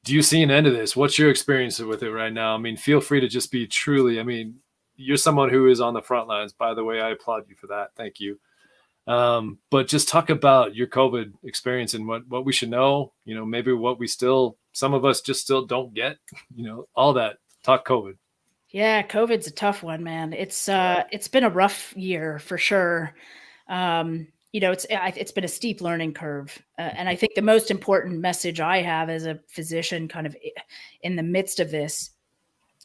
Do you see an end to this? What's your experience with it right now? I mean, feel free to just be truly, you're someone who is on the front lines. By the way, I applaud you for that. Thank you. But just talk about your COVID experience and what we should know, maybe what some of us just still don't get, all that. Talk COVID. Yeah, COVID's a tough one, man. It's been a rough year for sure. It's been a steep learning curve. And I think the most important message I have as a physician kind of in the midst of this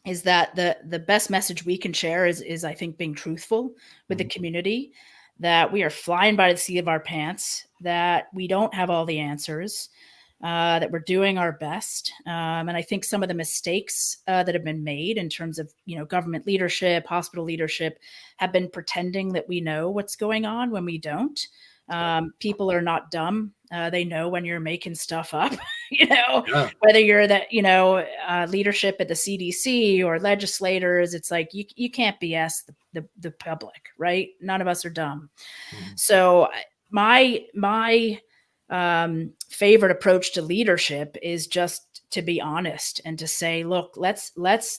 is that the best message we can share is I think being truthful with the community, that we are flying by the seat of our pants, that we don't have all the answers, that we're doing our best. And I think some of the mistakes that have been made in terms of, government leadership, hospital leadership, have been pretending that we know what's going on when we don't. People are not dumb. They know when you're making stuff up, whether you're that, leadership at the CDC or legislators. It's like, you can't BS the public, right? None of us are dumb. Mm-hmm. So my favorite approach to leadership is just to be honest and to say, look, let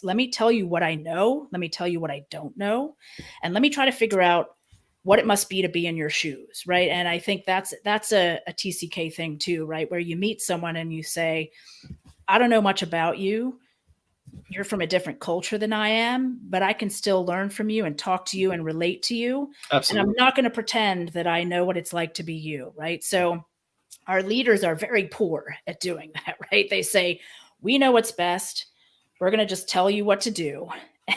me tell you what I know. Let me tell you what I don't know. And let me try to figure out what it must be to be in your shoes. Right. And I think that's a TCK thing too, right? Where you meet someone and you say, I don't know much about you. You're from a different culture than I am, but I can still learn from you and talk to you and relate to you. Absolutely. And I'm not going to pretend that I know what it's like to be you. Right. So our leaders are very poor at doing that, right? They say, we know what's best. We're going to just tell you what to do.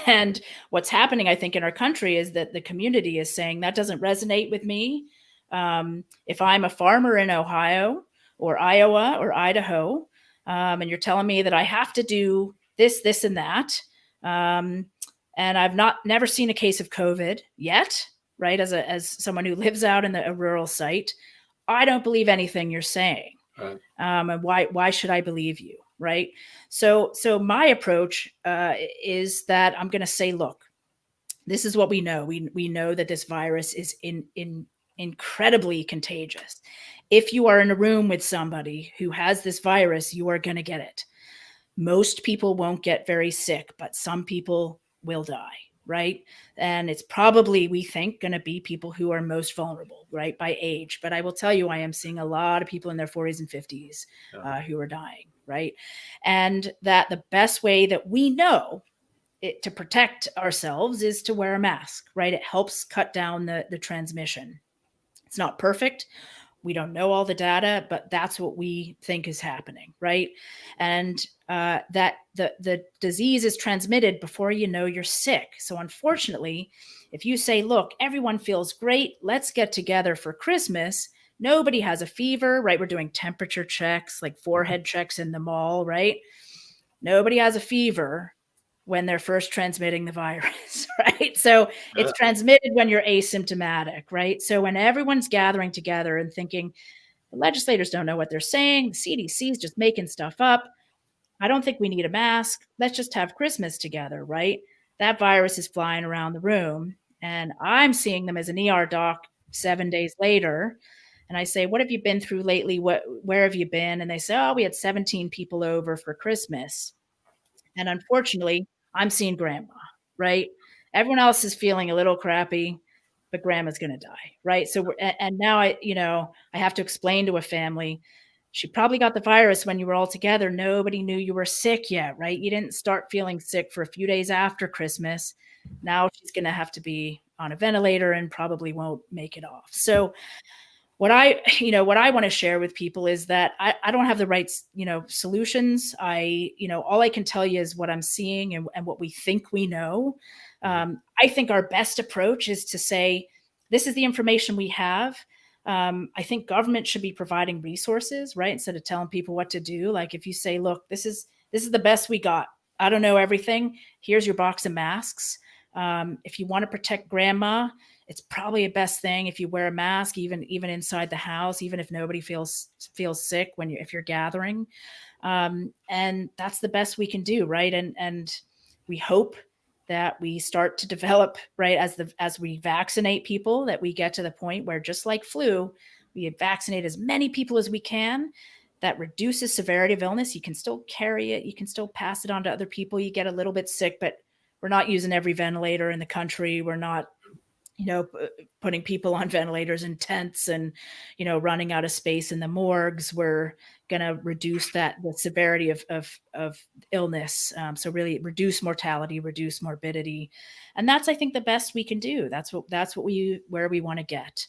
And what's happening, I think, in our country is that the community is saying that doesn't resonate with me. If I'm a farmer in Ohio or Iowa or Idaho, and you're telling me that I have to do this, this, and that, and I've never seen a case of COVID yet, right? As someone who lives out in a rural site, I don't believe anything you're saying. Right. And why should I believe you? Right. So my approach is that I'm going to say, look, this is what we know. We know that this virus is incredibly contagious. If you are in a room with somebody who has this virus, you are going to get it. Most people won't get very sick, but some people will die. Right. And it's probably, we think, going to be people who are most vulnerable, right, by age. But I will tell you, I am seeing a lot of people in their 40s and 50s who are dying. Right. And that the best way that we know to protect ourselves is to wear a mask. Right. It helps cut down the transmission. It's not perfect. We don't know all the data, but that's what we think is happening, right? And that the disease is transmitted before you know you're sick. So unfortunately, if you say, look, everyone feels great, let's get together for Christmas. Nobody has a fever, right? We're doing temperature checks, like forehead checks in the mall, right? Nobody has a fever when they're first transmitting the virus, right? So it's transmitted when you're asymptomatic, right? So when everyone's gathering together and thinking, the legislators don't know what they're saying, the CDC is just making stuff up, I don't think we need a mask. Let's just have Christmas together, right? That virus is flying around the room. And I'm seeing them as an ER doc 7 days later. And I say, what have you been through lately? Where have you been? And they say, oh, we had 17 people over for Christmas. And unfortunately, I'm seeing grandma, right? Everyone else is feeling a little crappy, but grandma's going to die, right? So, and now I have to explain to a family, she probably got the virus when you were all together. Nobody knew you were sick yet, right? You didn't start feeling sick for a few days after Christmas. Now she's going to have to be on a ventilator and probably won't make it off. So what I want to share with people is that I don't have the right, solutions. All I can tell you is what I'm seeing and what we think we know. I think our best approach is to say, this is the information we have. I think government should be providing resources, right? Instead of telling people what to do. Like if you say, look, this is the best we got. I don't know everything. Here's your box of masks. If you want to protect grandma, it's probably a best thing if you wear a mask, even inside the house, even if nobody feels sick if you're gathering. And that's the best we can do, right? And we hope that we start to develop, right, as we vaccinate people, that we get to the point where, just like flu, we vaccinate as many people as we can. That reduces severity of illness. You can still carry it. You can still pass it on to other people. You get a little bit sick, but we're not using every ventilator in the country. We're not, putting people on ventilators in tents and, running out of space in the morgues. We're going to reduce the severity of illness. So really reduce mortality, reduce morbidity. And that's, I think, the best we can do. That's where we want to get.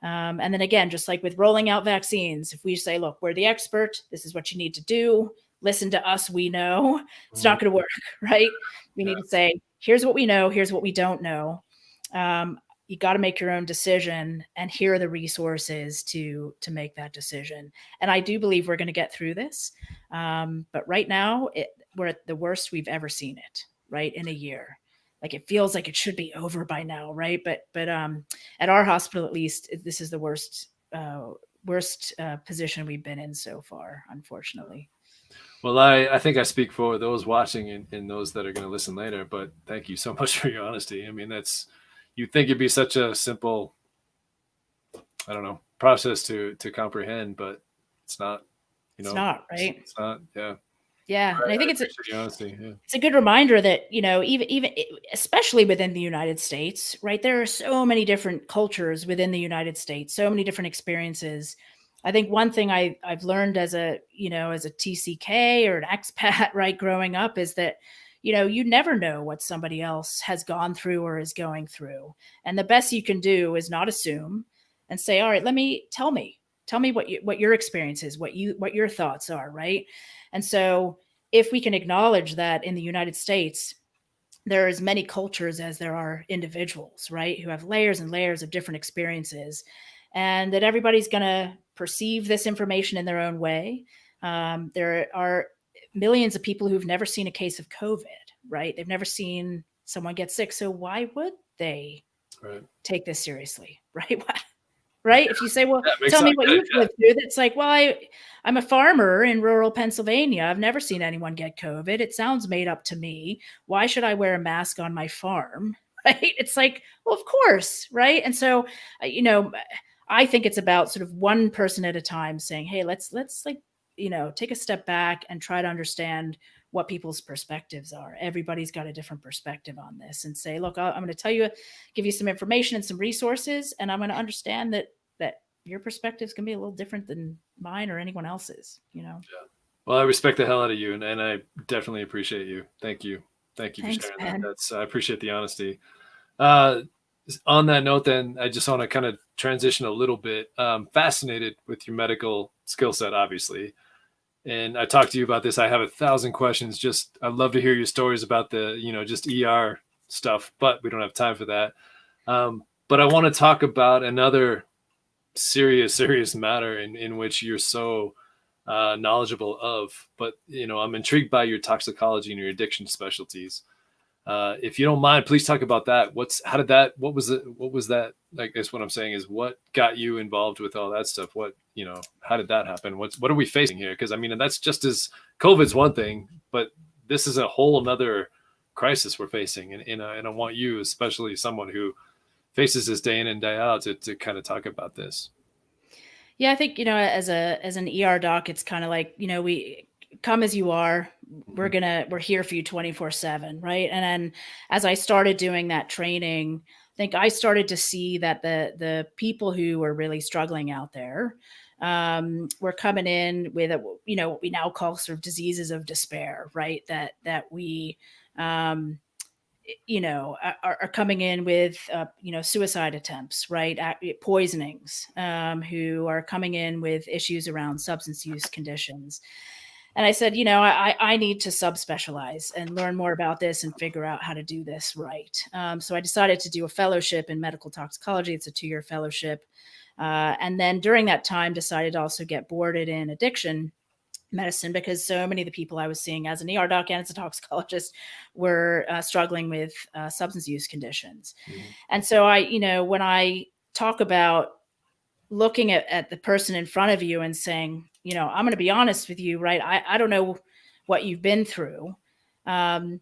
And then again, just like with rolling out vaccines, if we say, look, we're the expert, this is what you need to do. Listen to us, we know. It's not going to work, right? We need to say, here's what we know, here's what we don't know. you got to make your own decision, and here are the resources to make that decision. And I do believe we're going to get through this. But right now, we're at the worst we've ever seen it, right, in a year. Like, it feels like it should be over by now, right? But at our hospital, at least, this is the worst position we've been in so far, unfortunately. Well, I think I speak for those watching and those that are going to listen later, but thank you so much for your honesty. I mean, you'd think it'd be such a simple, I don't know, process to comprehend, but it's not, It's not, right? It's not. Yeah. Yeah. And I think honesty. Yeah. it's a good reminder that, even especially within the United States, right? There are so many different cultures within the United States, so many different experiences. I think one thing I've learned as a TCK or an expat, right, growing up, is that, you never know what somebody else has gone through or is going through. And the best you can do is not assume and say, all right, tell me what your experience is, what your thoughts are. Right. And so if we can acknowledge that in the United States, there are as many cultures as there are individuals, right, who have layers and layers of different experiences, and that everybody's going to perceive this information in their own way. There are millions of people who've never seen a case of COVID, right? They've never seen someone get sick. So why would they take this seriously, right? Right? If you say, well, tell me what you've lived through, it's like, well, I'm a farmer in rural Pennsylvania. I've never seen anyone get COVID. It sounds made up to me. Why should I wear a mask on my farm? Right? It's like, well, of course, right? And so, I think it's about sort of one person at a time saying, hey, let's take a step back and try to understand what people's perspectives are. Everybody's got a different perspective on this, and say, look, I'm going to give you some information and some resources, and I'm going to understand that your perspective is going to be a little different than mine or anyone else's, Yeah. Well, I respect the hell out of you, and I definitely appreciate you. Thank you. Thanks, for sharing that. I appreciate the honesty. On that note, then, I just want to kind of transition a little bit. Fascinated with your medical skill set, obviously. And I talked to you about this. I have 1,000 questions. I'd love to hear your stories about the, just ER stuff, but we don't have time for that. But I want to talk about another serious matter in which you're so knowledgeable of. But, I'm intrigued by your toxicology and your addiction specialties. If you don't mind, please talk about that. What was that? I guess what I'm saying is, what got you involved with all that stuff? How did that happen? What are we facing here? Because that's just as COVID's one thing, but this is a whole another crisis we're facing. And I want you, especially someone who faces this day in and day out, to kind of talk about this. Yeah, I think, as an ER doc, it's kind of like, we come as you are. We're here for you 24/7. Right. And then as I started doing that training, I think I started to see that the people who were really struggling out there were coming in with what we now call sort of diseases of despair, right? That we are coming in with suicide attempts, right? Poisonings, who are coming in with issues around substance use conditions. And I said, I need to subspecialize and learn more about this and figure out how to do this right. So I decided to do a fellowship in medical toxicology. It's a 2-year fellowship. And then during that time, decided to also get boarded in addiction medicine, because so many of the people I was seeing as an ER doc and as a toxicologist were struggling with substance use conditions. Mm-hmm. And so when I talk about looking at the person in front of you and saying, I'm going to be honest with you, right? I don't know what you've been through. I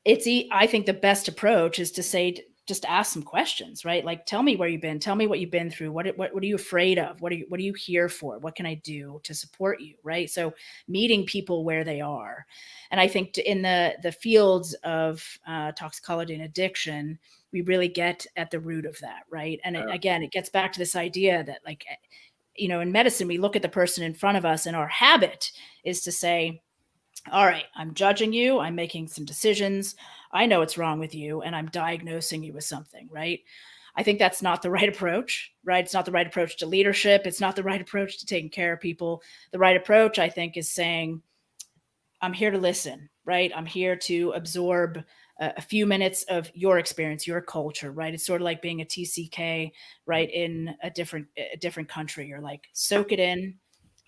think the best approach is to say, just ask some questions, right? Like, tell me where you've been, tell me what you've been through. What are you afraid of? What are you here for? What can I do to support you? Right. So meeting people where they are. And I think in the fields of toxicology and addiction, we really get at the root of that. Right. And it gets back to this idea that, like, in medicine, we look at the person in front of us, and our habit is to say, all right, I'm judging you. I'm making some decisions. I know what's wrong with you, and I'm diagnosing you with something, right? I think that's not the right approach, right? It's not the right approach to leadership. It's not the right approach to taking care of people. The right approach, I think, is saying, I'm here to listen, right? I'm here to absorb a few minutes of your experience, your culture, right? It's sort of like being a TCK, right, in a different country. You're like, soak it in.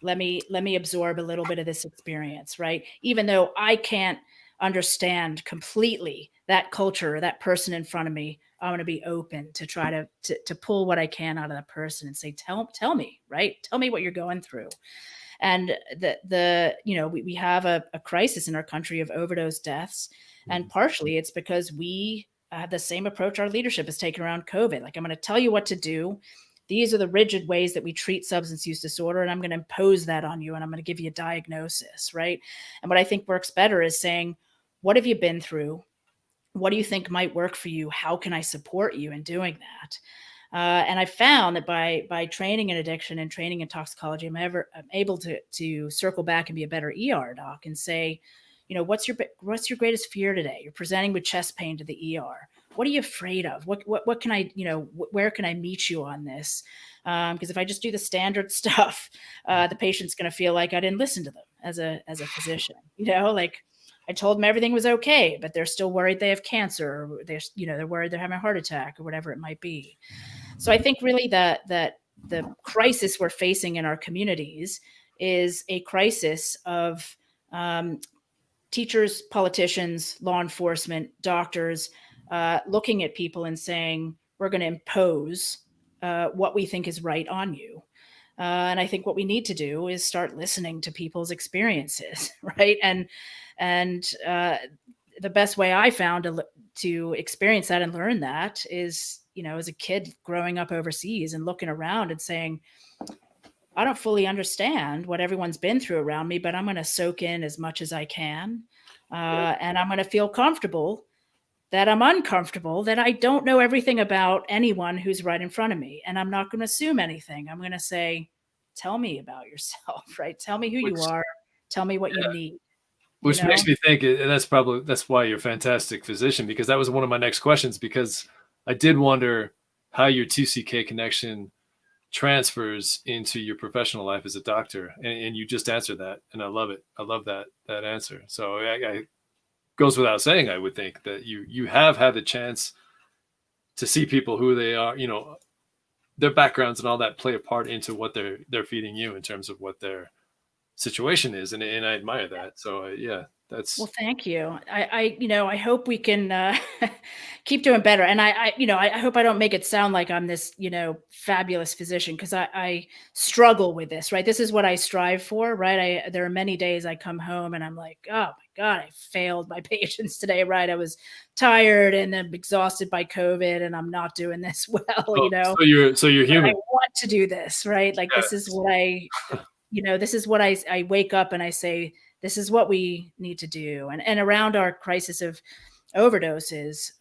Let me absorb a little bit of this experience, right? Even though I can't understand completely that culture or that person in front of me, I want to be open to try to pull what I can out of that person and say, tell me, right? Tell me what you're going through. And we have a crisis in our country of overdose deaths, and partially it's because we have the same approach our leadership has taken around COVID. Like, I'm going to tell you what to do. These are the rigid ways that we treat substance use disorder, and I'm going to impose that on you, and I'm going to give you a diagnosis, right? And what I think works better is saying, what have you been through? What do you think might work for you? How can I support you in doing that? And I found that by training in addiction and training in toxicology, I'm able to circle back and be a better ER doc and say, what's your greatest fear today? You're presenting with chest pain to the ER. What are you afraid of? What can I, where can I meet you on this? Because if I just do the standard stuff, the patient's going to feel like I didn't listen to them as a physician. Like, I told them everything was okay, but they're still worried they have cancer, or they're worried they're having a heart attack, or whatever it might be. So I think really that the crisis we're facing in our communities is a crisis of teachers, politicians, law enforcement, doctors looking at people and saying, we're going to impose what we think is right on you. And I think what we need to do is start listening to people's experiences, right? And the best way I found to experience that and learn that is, as a kid growing up overseas and looking around and saying, I don't fully understand what everyone's been through around me, but I'm going to soak in as much as I can. And I'm going to feel comfortable that I'm uncomfortable, that I don't know everything about anyone who's right in front of me. And I'm not going to assume anything. I'm going to say, tell me about yourself, right? Tell me who you are. Tell me what you need. Which makes me think that's why you're a fantastic physician, because that was one of my next questions, because I did wonder how your TCK connection transfers into your professional life as a doctor. And you just answered that. And I love it. I love that answer. So I goes without saying, I would think that you have had the chance to see people who they are, their backgrounds and all that play a part into what they're feeding you in terms of what their situation is. And I admire that. So that's, well, thank you. I hope we can keep doing better. And I hope I don't make it sound like I'm this, fabulous physician, because I struggle with this, right? This is what I strive for, right? There are many days I come home and I'm like, oh my God, I failed my patients today, right? I was tired and then exhausted by COVID, and I'm not doing this well, So you're human. I want to do this, right? Like, this is what this is what I wake up and I say, this is what we need to do. And around our crisis of overdoses,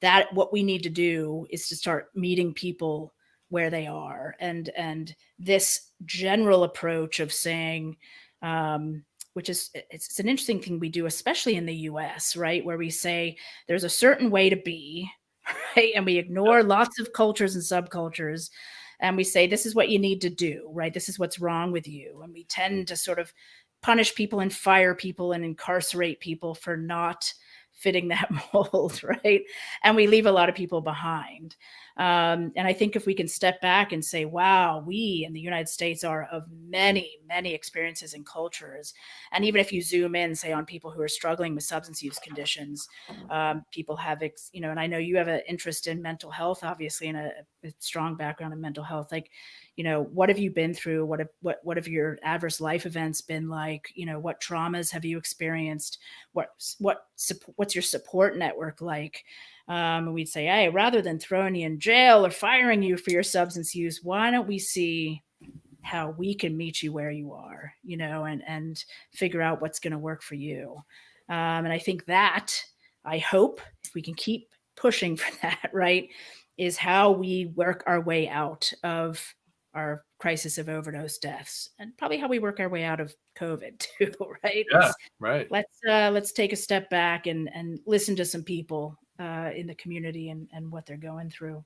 that what we need to do is to start meeting people where they are. And this general approach of saying, which is, it's an interesting thing we do, especially in the US, right? Where we say there's a certain way to be, right? And we ignore lots of cultures and subcultures. And we say, this is what you need to do, right? This is what's wrong with you. And we tend to sort of punish people and fire people and incarcerate people for not fitting that mold, right? And we leave a lot of people behind. And I think if we can step back and say, wow, we in the United States are of many, many experiences and cultures. And even if you zoom in, say, on people who are struggling with substance use conditions, people have, and I know you have an interest in mental health, obviously, and a strong background in mental health. Like, what have you been through? What have your adverse life events been like? What traumas have you experienced? What's your support network like? And we'd say, hey, rather than throwing you in jail or firing you for your substance use, why don't we see how we can meet you where you are, and figure out what's going to work for you. And I think that, I hope, if we can keep pushing for that, right, is how we work our way out of our crisis of overdose deaths, and probably how we work our way out of COVID too, right? Yeah, right. Let's take a step back and listen to some people in the community and what they're going through.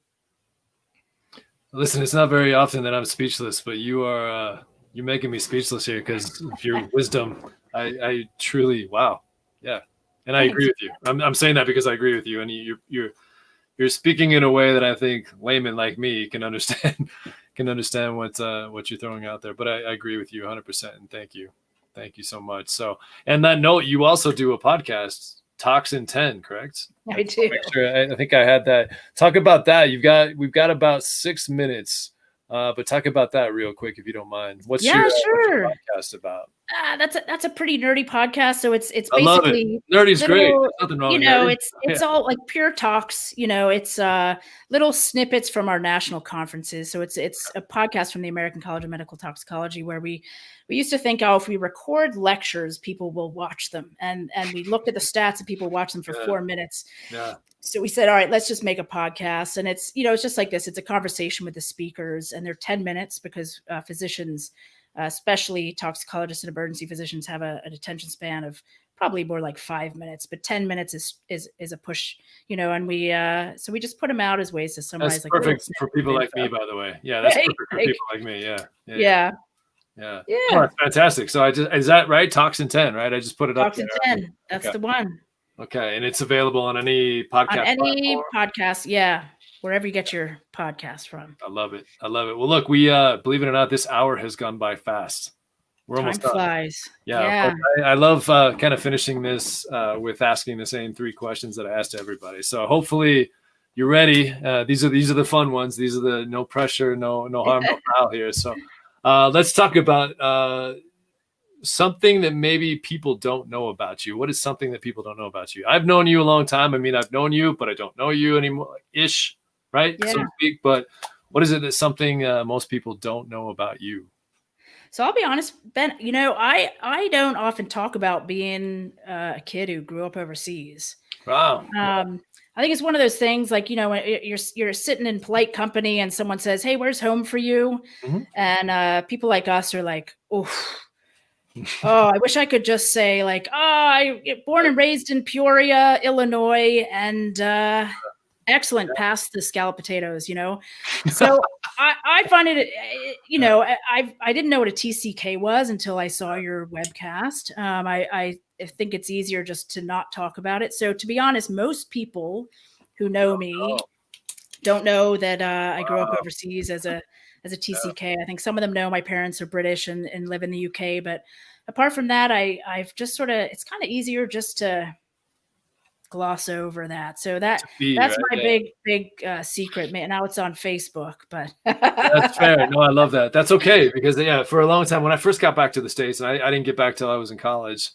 Listen, it's not very often that I'm speechless, but you're making me speechless here, because of your wisdom I truly, wow. Yeah. And I Thanks. agree with you. I'm saying that because I agree with you. And you're speaking in a way that I think laymen like me can understand what you're throwing out there. But I agree with you 100%. And thank you so much. So, and that note, you also do a podcast, Toxin 10, correct? I do. Make sure. I think I had that. Talk about that. We've got about 6 minutes, but talk about that real quick if you don't mind. What's your podcast about? That's a pretty nerdy podcast. So it's I love basically it. Nerdy's little, great. There's nothing wrong with nerdy. It's all like pure talks. It's little snippets from our national conferences. So it's a podcast from the American College of Medical Toxicology where we used to think, if we record lectures, people will watch them, and we looked at the stats and people watch them for 4 minutes. Yeah. So we said, all right, let's just make a podcast, and it's it's just like this. It's a conversation with the speakers, and they're 10 minutes because physicians, especially toxicologists and emergency physicians, have an attention span of probably more like 5 minutes, but 10 minutes is a push, and we just put them out as ways to summarize. That's perfect for people like me, by the way. Yeah, that's perfect for people like me. Yeah. Oh, that's fantastic. So is that right? Toxin 10, right? I just put it up there. Toxin 10. That's the one. Okay. And it's available on any podcast podcast. Wherever you get your podcast from. I love it. Well, look, we believe it or not, this hour has gone by fast. We're almost done. Time flies. Yeah. I love kind of finishing this with asking the same 3 questions that I asked everybody. So hopefully you're ready. These are the fun ones. These are the no pressure, no harm, no foul here. So let's talk about something that maybe people don't know about you. What is something that people don't know about you? I've known you a long time. I mean, I've known you, but I don't know you anymore, ish, right? Yeah. So to speak. But what is it that something most people don't know about you? So I'll be honest, Ben, I don't often talk about being a kid who grew up overseas. Wow. I think it's one of those things like, when you're sitting in polite company and someone says, "Hey, where's home for you?" Mm-hmm. And people like us are like, "Oh, I wish I could just say like, I born and raised in Peoria, Illinois, and excellent, past the scalloped potatoes, So I find it, I didn't know what a TCK was until I saw your webcast. I think it's easier just to not talk about it. So to be honest, most people who know me don't know that I grew up overseas as a TCK. I think some of them know my parents are British and live in the UK, but apart from that, I've just it's kind of easier just to gloss over that. So that's my big secret, man. Now it's on Facebook, but that's fair. No, I love that. That's okay, because for a long time when I first got back to the States, and I didn't get back till I was in college,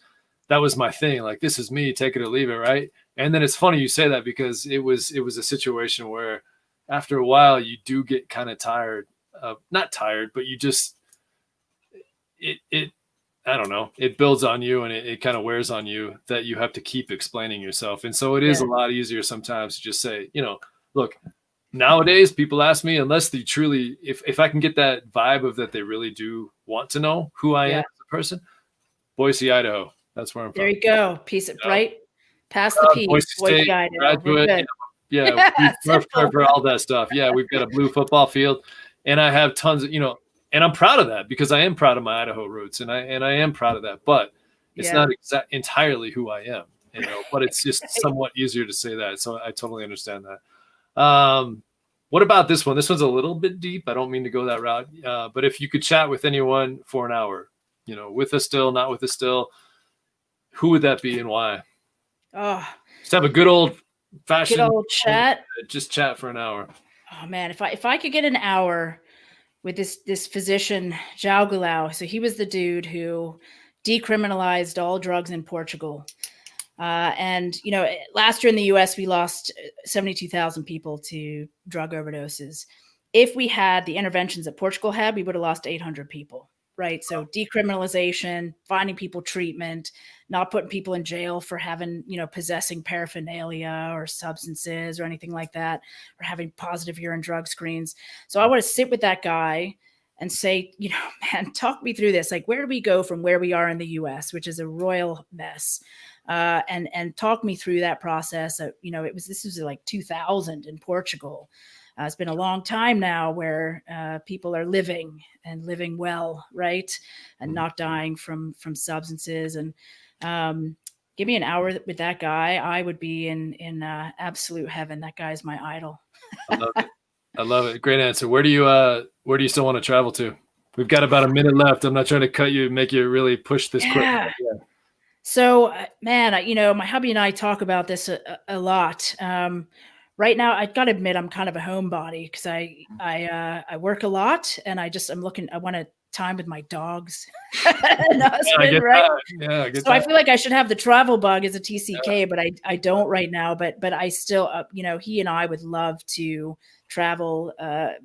that was my thing. Like, this is me, take it or leave it, right? And then it's funny you say that, because it was a situation where after a while you do get kind of tired of, not tired, but you just it I don't know, it builds on you, and it kind of wears on you that you have to keep explaining yourself. And so it is a lot easier sometimes to just say, look, nowadays people ask me, unless they truly, if I can get that vibe of that they really do want to know who I am as a person, Boise, Idaho. That's where I'm from. There you go. Piece of right past the P. Boise State, graduate. For all that stuff. Yeah, we've got a blue football field, and I have tons of, and I'm proud of that, because I am proud of my Idaho roots, and I am proud of that. But it's not entirely who I am, But it's just somewhat easier to say that. So I totally understand that. What about this one? This one's a little bit deep. I don't mean to go that route. But if you could chat with anyone for an hour, with a still, not with a still, who would that be and why? Oh, just have a good old fashioned chat. Just chat for an hour. Oh man, if I could get an hour with this physician, João Goulão. So he was the dude who decriminalized all drugs in Portugal. And, last year in the US, we lost 72,000 people to drug overdoses. If we had the interventions that Portugal had, we would have lost 800 people, right? So decriminalization, finding people treatment, not putting people in jail for having, possessing paraphernalia or substances or anything like that, or having positive urine drug screens. So I want to sit with that guy and say, man, talk me through this. Like, where do we go from where we are in the US, which is a royal mess? And talk me through that process. This was like 2000 in Portugal. It's been a long time now where people are living and living well, right, and not dying from substances. And give me an hour with that guy, I would be in absolute heaven. That guy's my idol. I love it. I love it. Great answer. Where do you still want to travel to? We've got about a minute left. I'm not trying to cut you, make you really push this quick. Yeah. So, man, my hubby and I talk about this a lot. Right now, I got to admit, I'm kind of a homebody because I work a lot, and I want to time with my dogs and husband, right? Yeah, so I feel like I should have the travel bug as a TCK, but I don't right now. But I still, he and I would love to travel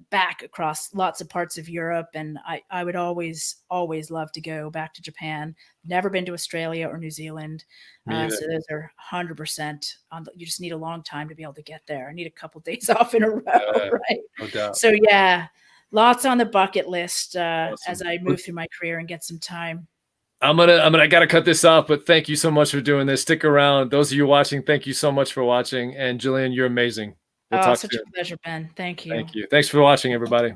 back across lots of parts of Europe, and I would always love to go back to Japan. Never been to Australia or New Zealand, so those are 100% on. You just need a long time to be able to get there. I need a couple days off in a row, right? No doubt. So yeah, lots on the bucket list as I move through my career and get some time. I gotta cut this off, but thank you so much for doing this. Stick around. Those of you watching, thank you so much for watching. And Gillian, you're amazing. We'll talk such soon. a pleasure, Ben. Thank you. Thank you. Thanks for watching, everybody.